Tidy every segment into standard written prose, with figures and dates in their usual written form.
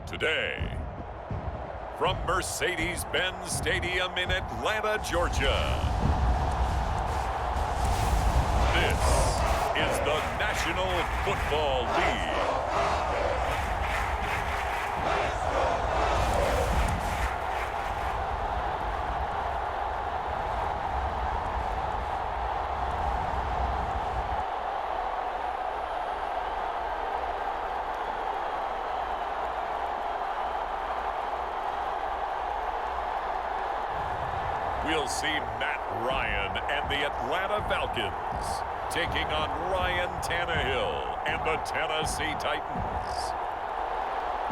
Today, from Mercedes-Benz Stadium in Atlanta, Georgia, this is the National Football League. We'll see Matt Ryan and the Atlanta Falcons taking on Ryan Tannehill and the Tennessee Titans.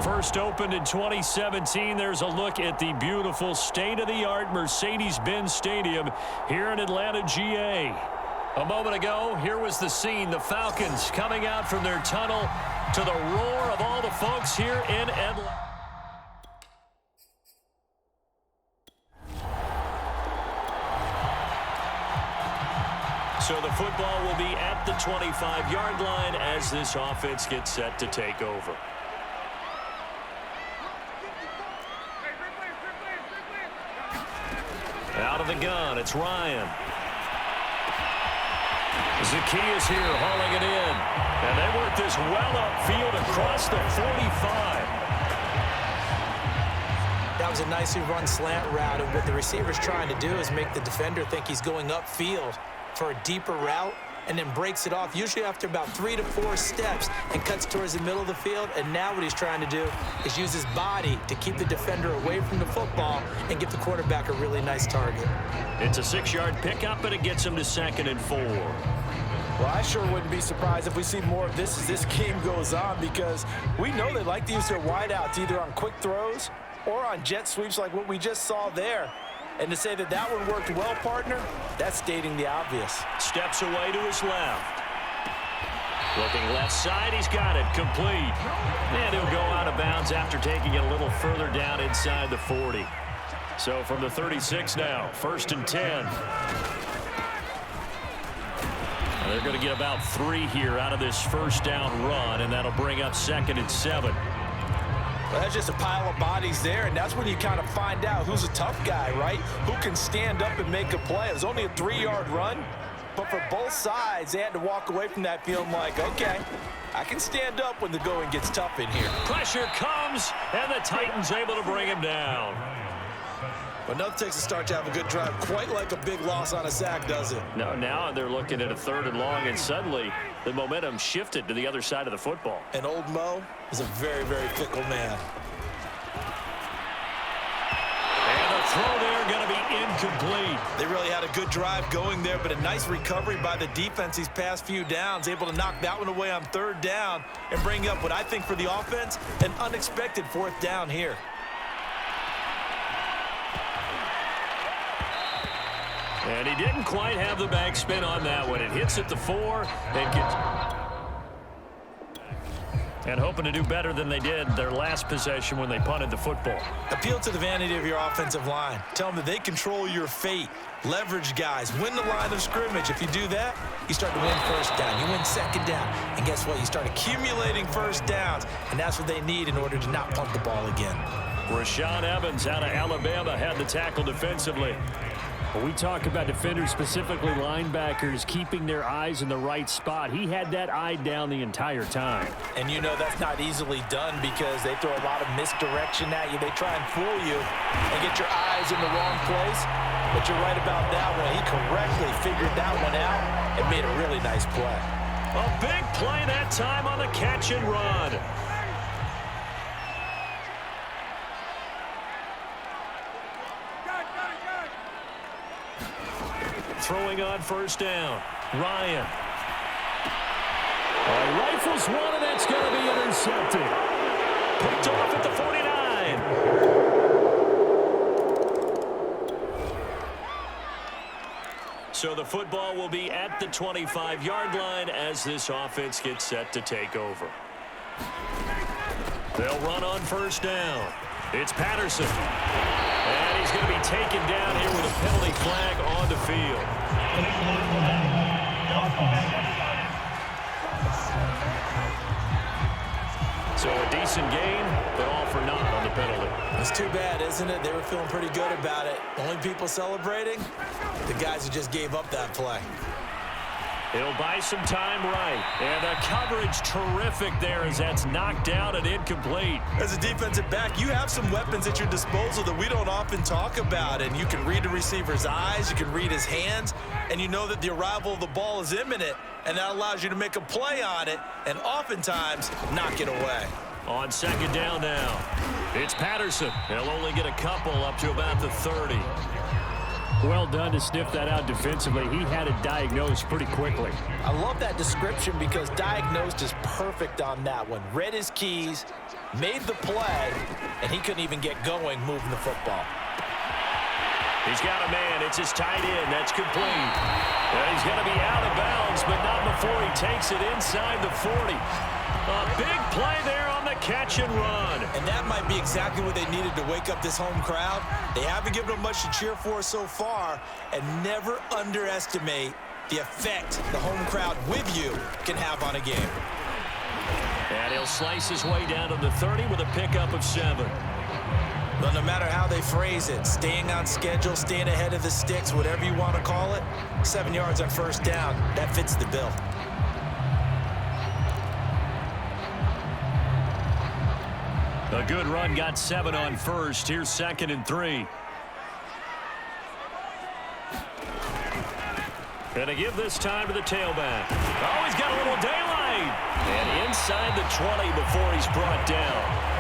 First opened in 2017, there's a look at the beautiful state-of-the-art Mercedes-Benz Stadium here in Atlanta, GA. A moment ago, here was the scene. The Falcons coming out from their tunnel to the roar of all the folks here in Atlanta. So the football will be at the 25-yard line as this offense gets set to take over. Out of the gun, it's Ryan. Zacchaeus here hauling it in. And they work this well upfield across the 45. That was a nicely run slant route, and what the receiver's trying to do is make the defender think he's going upfield for a deeper route, and then breaks it off, usually after about 3 to 4 steps, and cuts towards the middle of the field. And now what he's trying to do is use his body to keep the defender away from the football and give the quarterback a really nice target. It's a 6-yard pickup, and it gets him to 2nd and 4. Well, I sure wouldn't be surprised if we see more of this as this game goes on, because we know they like to use their wideouts either on quick throws or on jet sweeps like what we just saw there. And to say that that one worked well, partner, that's stating the obvious. Steps away to his left. Looking left side, he's got it, complete. And he'll go out of bounds after taking it a little further down inside the 40. So from the 36 now, 1st and 10. They're going to get about 3 here out of this first down run, and that'll bring up 2nd and 7. Well, that's just a pile of bodies there, and that's when you kind of find out who's a tough guy, right? Who can stand up and make a play. It was only a 3-yard run, but for both sides, they had to walk away from that feeling like, okay, I can stand up when the going gets tough in here. Pressure comes, and the Titans able to bring him down. But nothing takes a start to have a good drive, quite like a big loss on a sack, does it? No, now they're looking at a 3rd and long, and suddenly the momentum shifted to the other side of the football. And old Mo is a very, very fickle man. And the throw there going to be incomplete. They really had a good drive going there, but a nice recovery by the defense these past few downs, able to knock that one away on 3rd down and bring up what I think for the offense, an unexpected 4th down here. And he didn't quite have the backspin on that one. It hits at the 4 and hoping to do better than they did their last possession when they punted the football. Appeal to the vanity of your offensive line. Tell them that they control your fate. Leverage guys. Win the line of scrimmage. If you do that, you start to win 1st down. You win 2nd down. And guess what? You start accumulating 1st downs. And that's what they need in order to not punt the ball again. Rashaan Evans out of Alabama had the tackle defensively. When we talk about defenders, specifically linebackers, keeping their eyes in the right spot, he had that eye down the entire time. And you know that's not easily done because they throw a lot of misdirection at you. They try and fool you and get your eyes in the wrong place. But you're right about that one. He correctly figured that one out and made a really nice play. A big play that time on the catch and run. Throwing on 1st down. Ryan. Rifles one, and that's going to be intercepted. Picked off at the 49. So the football will be at the 25-yard line as this offense gets set to take over. They'll run on first down. It's Patterson. And he's going to be taken down here with a penalty flag on the field. So a decent gain, but all for naught on the penalty. It's too bad, isn't it? They were feeling pretty good about it. Only people celebrating, the guys who just gave up that play. He'll buy some time right. And the coverage terrific there as that's knocked out and incomplete. As a defensive back, you have some weapons at your disposal that we don't often talk about. And you can read the receiver's eyes, you can read his hands, and you know that the arrival of the ball is imminent. And that allows you to make a play on it and oftentimes knock it away. On second down now, it's Patterson. He'll only get a couple up to about the 30. Well done to sniff that out defensively. He had it diagnosed pretty quickly. I love that description because diagnosed is perfect on that one. Read his keys, made the play, and he couldn't even get going moving the football. He's got a man. It's his tight end. That's complete. And he's going to be out of bounds, but not before he takes it inside the 40. A big play there on the catch and run. And that might be exactly what they needed to wake up this home crowd. They haven't given them much to cheer for so far, and never underestimate the effect the home crowd with you can have on a game. And he'll slice his way down to the 30 with a pickup of 7. But no matter how they phrase it, staying on schedule, staying ahead of the sticks, whatever you want to call it, 7 yards on first down, that fits the bill. A good run, got 7 on first. Here's 2nd and 3. And to give this time to the tailback. Oh, he's got a little daylight. And inside the 20 before he's brought down.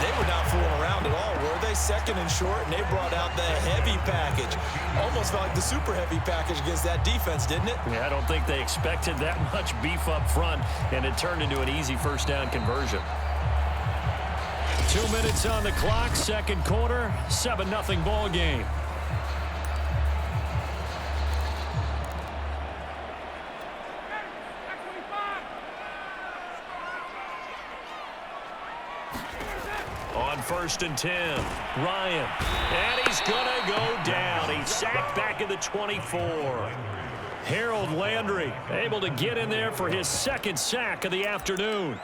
They were not fooling around at all, were they? 2nd and short, and they brought out the heavy package. Almost felt like the super heavy package against that defense, didn't it? Yeah, I don't think they expected that much beef up front, and it turned into an easy first down conversion. 2 minutes on the clock, second quarter, 7-0 ball game. On 1st and 10, Ryan. And he's going to go down. He's sacked back at the 24. Harold Landry able to get in there for his 2nd sack of the afternoon.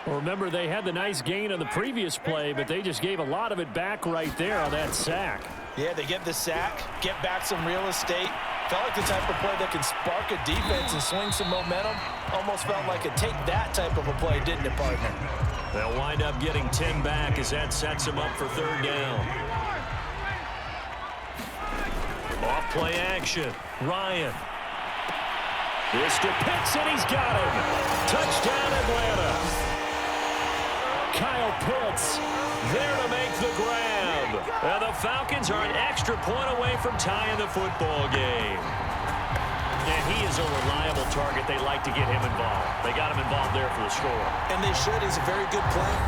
Well, remember, they had the nice gain on the previous play, but they just gave a lot of it back right there on that sack. Yeah, they get the sack, get back some real estate. Felt like the type of play that can spark a defense and swing some momentum. Almost felt like a take that type of a play, didn't it, partner? They'll wind up getting 10 back as that sets them up for 3rd down. Off play action. Ryan. This to Pitts, and he's got him. Touchdown, Atlanta. Kyle Pitts there to make the grab. And the Falcons are an extra point away from tying the football game. And he is a reliable target. They like to get him involved. They got him involved there for the score. And they should. He's a very good player.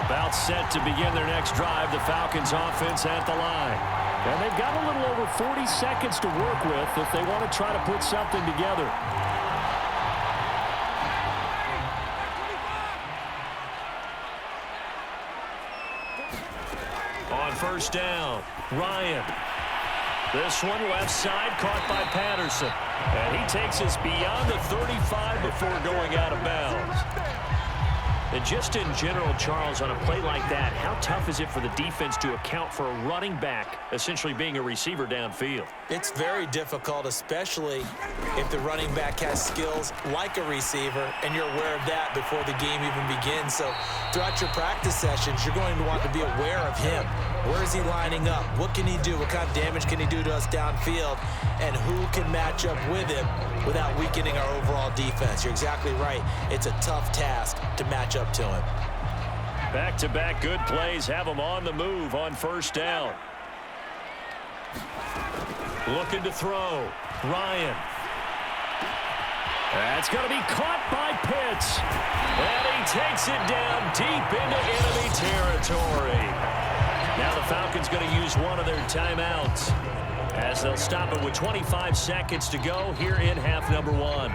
About set to begin their next drive. The Falcons offense at the line. And they've got a little over 40 seconds to work with if they want to try to put something together. On first down, Ryan. This one left side caught by Patterson. And he takes us beyond the 35 before going out of bounds. And just in general, Charles, on a play like that, how tough is it for the defense to account for a running back essentially being a receiver downfield? It's very difficult, especially if the running back has skills like a receiver, and you're aware of that before the game even begins. So throughout your practice sessions, you're going to want to be aware of him. Where is he lining up? What can he do? What kind of damage can he do to us downfield? And who can match up with him without weakening our overall defense? You're exactly right. It's a tough task to match up to him. Back-to-back good plays have him on the move on first down. Looking to throw. Ryan. That's going to be caught by Pitts. And he takes it down deep into enemy territory. Now the Falcons going to use one of their timeouts as they'll stop it with 25 seconds to go here in half number 1.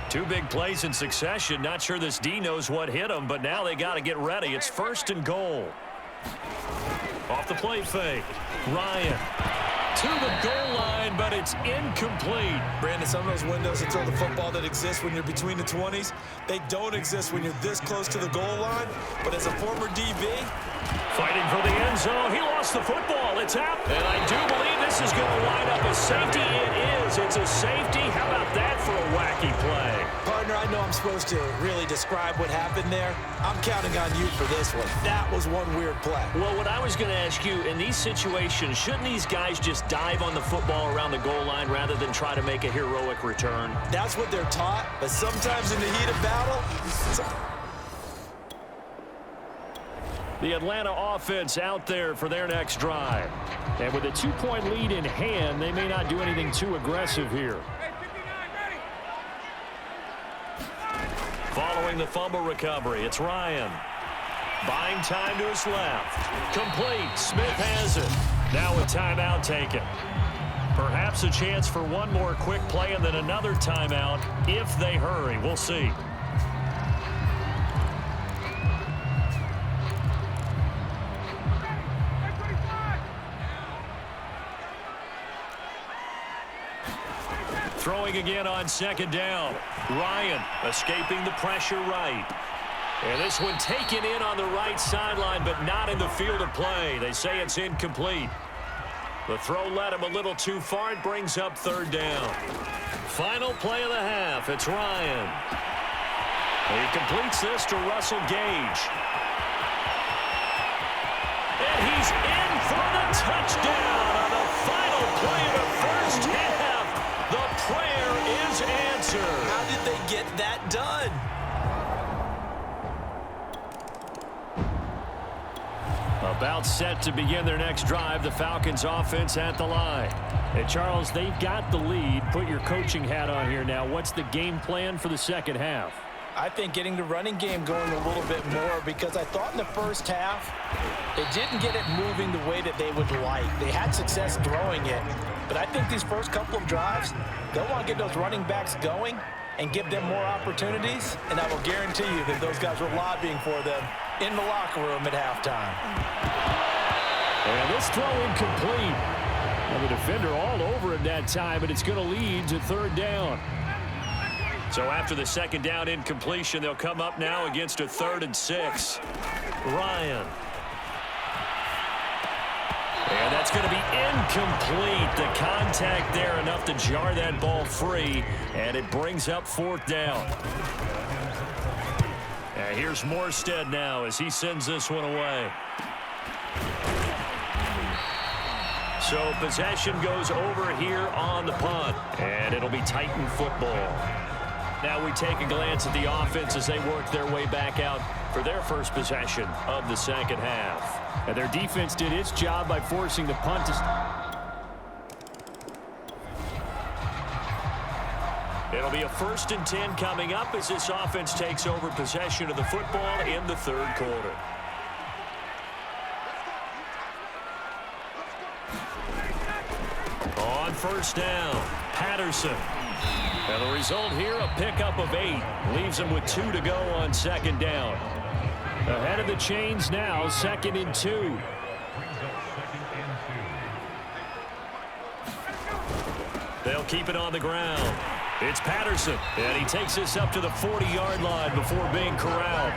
Two big plays in succession. Not sure this D knows what hit him, but now they got to get ready. It's 1st and goal. Off the play fake. Ryan to the goal line, but it's incomplete. Brandon, some of those windows to throw the football that exist when you're between the 20s, they don't exist when you're this close to the goal line. But as a former DB, fighting for the end zone. He lost the football. It's out. And I do believe this is going to wind up a safety. It is. It's a safety. How about that for a wacky play? Partner, I know I'm supposed to really describe what happened there. I'm counting on you for this one. That was one weird play. Well, what I was going to ask you, in these situations, shouldn't these guys just dive on the football around the goal line rather than try to make a heroic return? That's what they're taught, but sometimes in the heat of battle, the Atlanta offense out there for their next drive. And with a 2-point lead in hand, they may not do anything too aggressive here. Following the fumble recovery, it's Ryan. Buying time to his left. Complete. Smith has it. Now a timeout taken. Perhaps a chance for one more quick play and then another timeout if they hurry. We'll see. Throwing again on 2nd down. Ryan escaping the pressure right. And this one taken in on the right sideline, but not in the field of play. They say it's incomplete. The throw led him a little too far. It brings up 3rd down. Final play of the half. It's Ryan. He completes this to Russell Gage. And he's in for the touchdown on the final play of the first half. The prayer is answered. how did they get that done? About set to begin their next drive, the Falcons offense at the line. Hey, Charles, they've got the lead. Put your coaching hat on here now. What's the game plan for the second half? I think getting the running game going a little bit more, because I thought in the first half they didn't get it moving the way that they would like. They had success throwing it, but I think these first couple of drives, they'll want to get those running backs going and give them more opportunities, and I will guarantee you that those guys were lobbying for them in the locker room at halftime. And this throw incomplete. And the defender all over it that time, but it's going to lead to 3rd down. So after the 2nd down incompletion, they'll come up now against a 3rd and 6. Ryan. And that's going to be incomplete. The contact there enough to jar that ball free, and it brings up 4th down. And here's Morstead now as he sends this one away. So possession goes over here on the punt, and it'll be Titan football. Now we take a glance at the offense as they work their way back out for their first possession of the second half. And their defense did its job by forcing the punt to... It'll be a 1st and 10 coming up as this offense takes over possession of the football in the 3rd quarter. On 1st down, Patterson. And the result here, a pickup of 8. Leaves him with 2 to go on 2nd down. Ahead of the chains now, 2nd and 2. They'll keep it on the ground. It's Patterson, and he takes this up to the 40-yard line before being corralled.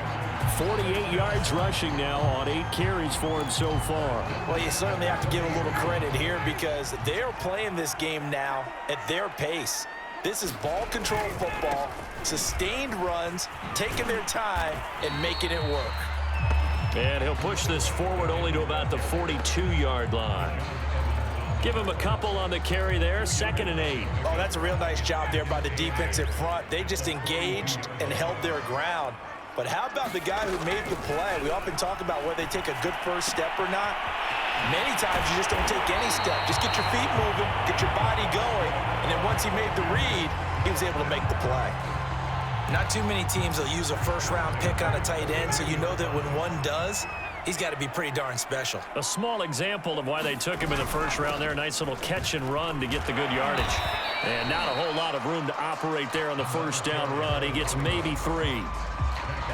48 yards rushing now on 8 carries for him so far. Well, you certainly have to give a little credit here because they're playing this game now at their pace. This is ball control football, sustained runs, taking their time, and making it work. And he'll push this forward only to about the 42-yard line. Give him a couple on the carry there, 2nd and 8. Oh, that's a real nice job there by the defensive front. They just engaged and held their ground. But how about the guy who made the play? We often talk about whether they take a good first step or not. Many times you just don't take any step. Just get your feet moving, get your body going, and then once he made the read, he was able to make the play. Not too many teams will use a first-round pick on a tight end, so you know that when one does, he's got to be pretty darn special. A small example of why they took him in the first round there. Nice little catch and run to get the good yardage. And not a whole lot of room to operate there on the first down run. He gets maybe 3.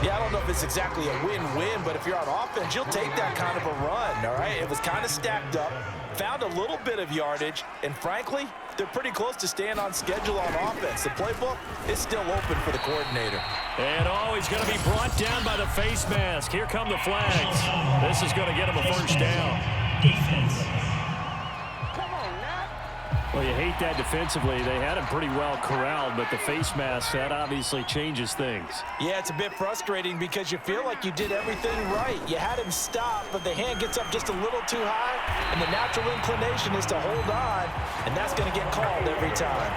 Yeah, I don't know if it's exactly a win-win, but if you're on offense, you'll take that kind of a run, all right? It was kind of stacked up, found a little bit of yardage, and frankly, they're pretty close to staying on schedule on offense. The playbook is still open for the coordinator. And he's going to be brought down by the face mask. Here come the flags. This is going to get him a first down. Defense. Well, you hate that defensively. They had him pretty well corralled, but the face mask, that obviously changes things. Yeah, it's a bit frustrating because you feel like you did everything right. You had him stop, but the hand gets up just a little too high, and the natural inclination is to hold on, and that's going to get called every time.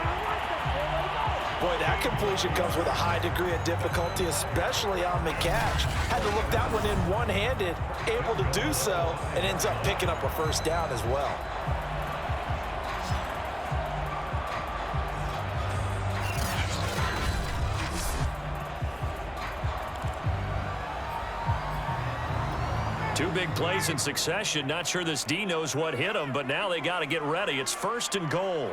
Boy, that completion comes with a high degree of difficulty, especially on the catch. Had to look that one in one-handed, able to do so, and ends up picking up a first down as well. Two big plays in succession. Not sure this D knows what hit him, but now they got to get ready. It's 1st and goal.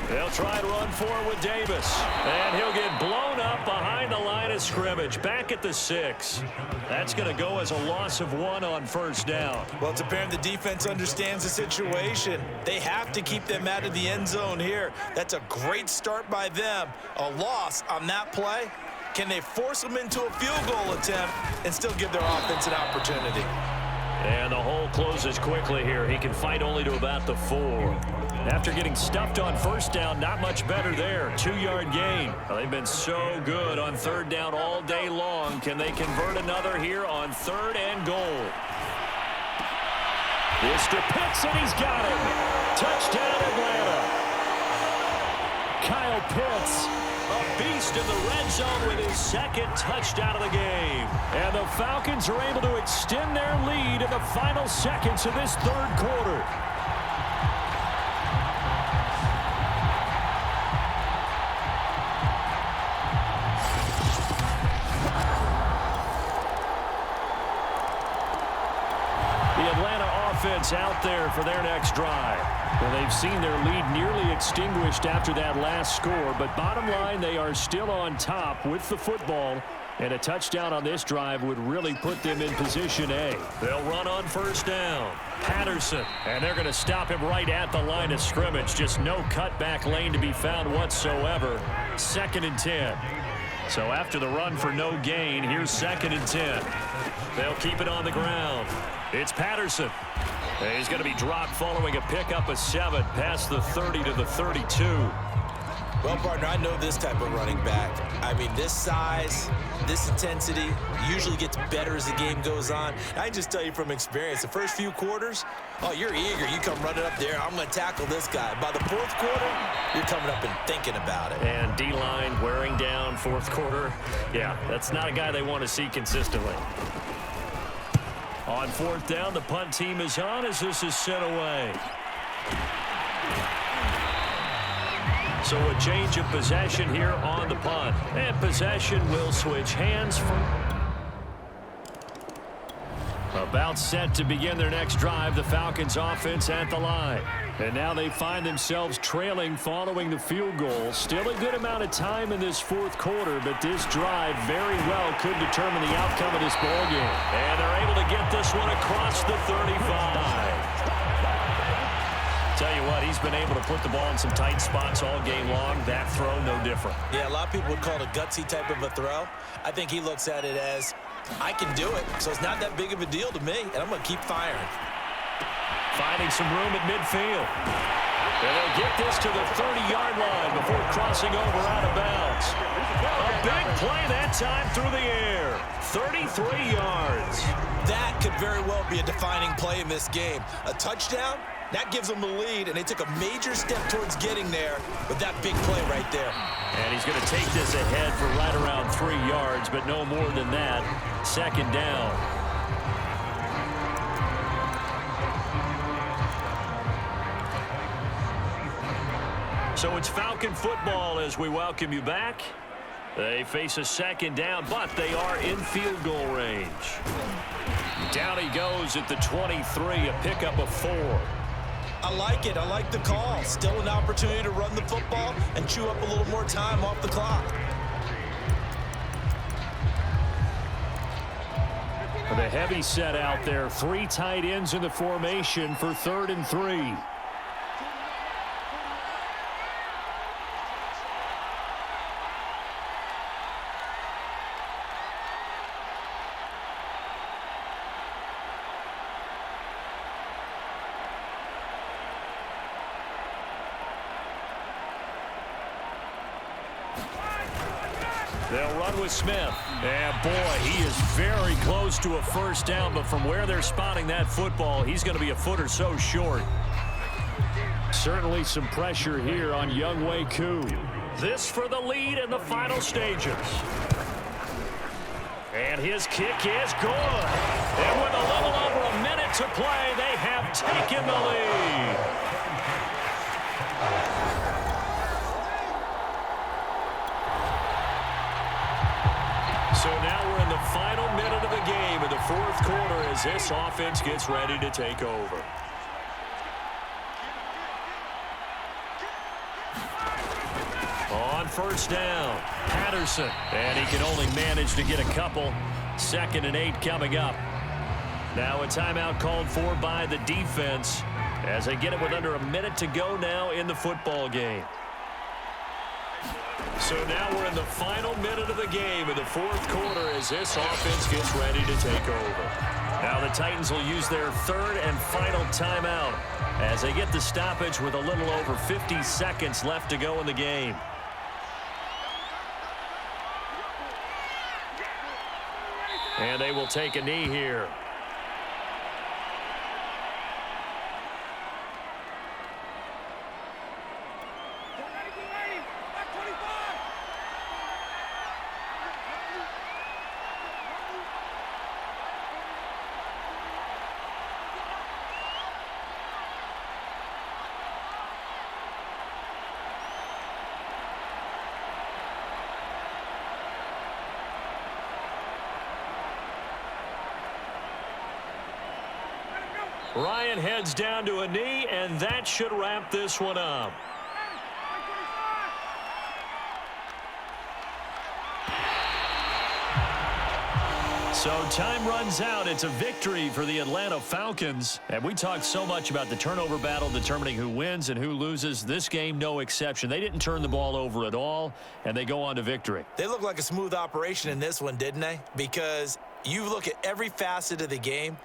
They'll try and run for it with Davis. And he'll get blown up behind the line of scrimmage. Back at the 6. That's going to go as a loss of 1 on first down. Well, it's apparent the defense understands the situation. They have to keep them out of the end zone here. That's a great start by them. A loss on that play. Can they force them into a field goal attempt and still give their offense an opportunity? And the hole closes quickly here. He can fight only to about the 4. After getting stuffed on first down, not much better there. 2-yard gain. Well, they've been so good on 3rd down all day long. Can they convert another here on 3rd and goal? Mr. Pitts, and he's got him. Touchdown, Atlanta. Kyle Pitts, a beast in the red zone with his 2nd touchdown of the game. And the Falcons are able to extend their lead in the final seconds of this 3rd quarter. Out there for their next drive. Well, they've seen their lead nearly extinguished after that last score, but bottom line, they are still on top with the football, and a touchdown on this drive would really put them in position A. They'll run on first down. Patterson, and they're going to stop him right at the line of scrimmage. Just no cutback lane to be found whatsoever. 2nd and 10. So after the run for no gain, here's 2nd and 10. They'll keep it on the ground. It's Patterson. He's going to be dropped following a pickup of 7 past the 30 to the 32. Well, partner, I know this type of running back. I mean, this size, this intensity usually gets better as the game goes on. I can just tell you from experience, the first few quarters, oh, you're eager. You come running up there, I'm going to tackle this guy. By the 4th quarter, you're coming up and thinking about it. And D-line wearing down 4th quarter. Yeah, that's not a guy they want to see consistently. On 4th down, the punt team is on as this is sent away. So a change of possession here on the punt. And possession will switch hands about set to begin their next drive. The Falcons offense at the line. And now they find themselves trailing following the field goal. Still a good amount of time in this 4th quarter, but this drive very well could determine the outcome of this ballgame. And they're able to get this one across the 35. Tell you what, he's been able to put the ball in some tight spots all game long. That throw, no different. Yeah, a lot of people would call it a gutsy type of a throw. I think he looks at it as, I can do it, so it's not that big of a deal to me, and I'm going to keep firing. Finding some room at midfield. And they'll get this to the 30-yard line before crossing over out of bounds. A big play that time through the air. 33 yards. That could very well be a defining play in this game. A touchdown, that gives them the lead, and they took a major step towards getting there with that big play right there. And he's going to take this ahead for right around 3 yards, but no more than that. 2nd down. So it's Falcon football as we welcome you back. They face a second down, but they are in field goal range. Down he goes at the 23, a pickup of 4. I like it. I like the call. Still an opportunity to run the football and chew up a little more time off the clock. The heavy set out there. 3 tight ends in the formation for 3rd and 3. They'll run with Smith. And, boy, he is very close to a first down, but from where they're spotting that football, he's going to be a foot or so short. Certainly some pressure here on Younghoe Koo. This for the lead in the final stages. And his kick is good. And with a little over a minute to play, they have taken the lead. So now we're in the final minute of the game in the 4th quarter as this offense gets ready to take over. On first down, Patterson. And he can only manage to get a couple. 2nd and 8 coming up. Now a timeout called for by the defense as they get it with under a minute to go now in the football game. So now we're in the final minute of the game in the 4th quarter as this offense gets ready to take over. Now the Titans will use their 3rd and final timeout as they get the stoppage with a little over 50 seconds left to go in the game. And they will take a knee here. Ryan heads down to a knee, and that should wrap this one up. So time runs out. It's a victory for the Atlanta Falcons. And we talked so much about the turnover battle determining who wins and who loses. This game, no exception. They didn't turn the ball over at all, and they go on to victory. They look like a smooth operation in this one, didn't they? Because you look at every facet of the game,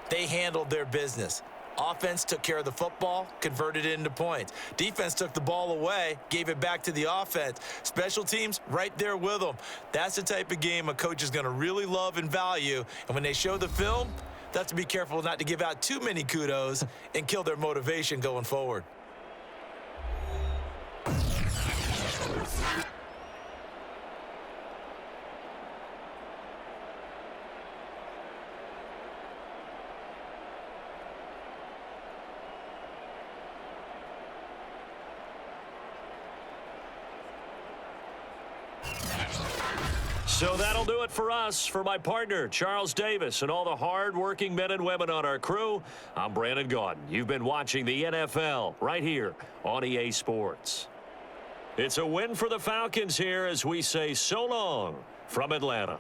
they handled their business. Offense took care of the football, converted it into points. Defense took the ball away, gave it back to the offense. Special teams, right there with them. That's the type of game a coach is going to really love and value. And when they show the film, they have to be careful not to give out too many kudos and kill their motivation going forward. So that'll do it for us. For my partner, Charles Davis, and all the hard-working men and women on our crew, I'm Brandon Gaudin. You've been watching the NFL right here on EA Sports. It's a win for the Falcons here as we say so long from Atlanta.